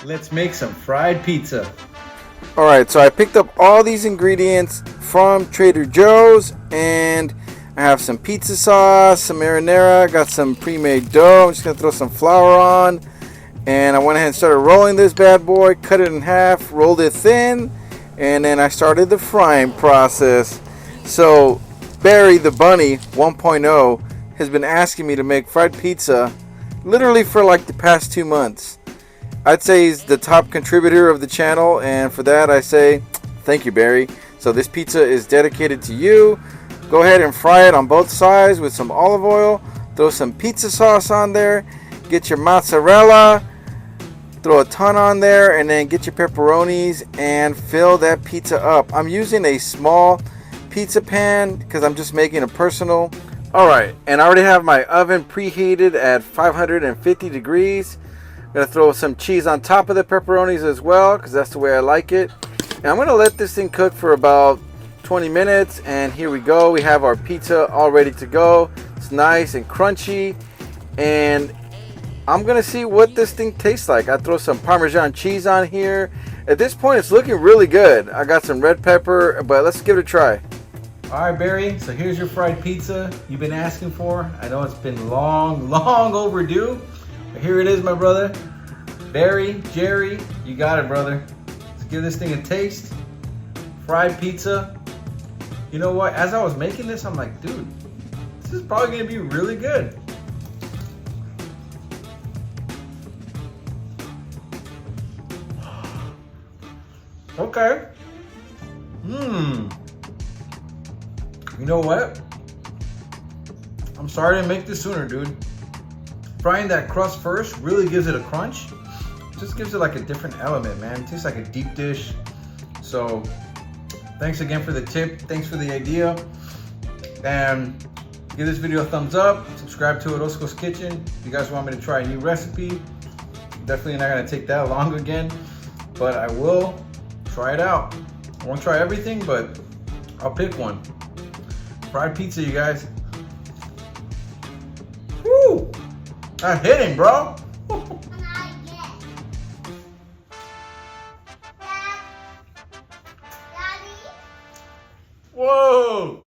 Let's make some fried pizza. Alright, so I picked up all these ingredients from Trader Joe's, and I have some pizza sauce, some marinara, got some pre-made dough. I'm just going to throw some flour on, and I went ahead and started rolling this bad boy, cut it in half, rolled it thin, and then I started the frying process. So Barry the Bunny 1.0 has been asking me to make fried pizza literally for like the past 2 months. I'd say he's the top contributor of the channel, and for that I say thank you, Barry. So this pizza is dedicated to you. Go ahead and fry it on both sides with some olive oil. Throw some pizza sauce on there. Get your mozzarella. Throw a ton on there, and then get your pepperonis and fill that pizza up. I'm using a small pizza pan because I'm just making it personal. Alright, and I already have my oven preheated at 550 degrees. Gonna throw some cheese on top of the pepperonis as well, because that's the way I like it. And I'm gonna let this thing cook for about 20 minutes, and here we go. We have our pizza all ready to go. It's nice and crunchy, and I'm gonna see what this thing tastes like. I throw some Parmesan cheese on here. At this point, it's looking really good. I got some red pepper, but let's give it a try. Alright, Barry, so here's your fried pizza you've been asking for. I know it's been long overdue. But here it is, my brother. Barry, Jerry, you got it, brother. Let's give this thing a taste. Fried pizza. You know what? As I was making this, I'm like, dude, this is probably gonna be really good. Okay. You know what? I'm sorry to make this sooner, dude. Frying that crust first really gives it a crunch. Just gives it like a different element, man. It tastes like a deep dish. So thanks again for the tip. Thanks for the idea. And give this video a thumbs up. Subscribe to Orozco's Kitchen. If you guys want me to try a new recipe, definitely not gonna take that long again, but I will try it out. I won't try everything, but I'll pick one. Fried pizza, you guys. Woo! I'm hitting, bro.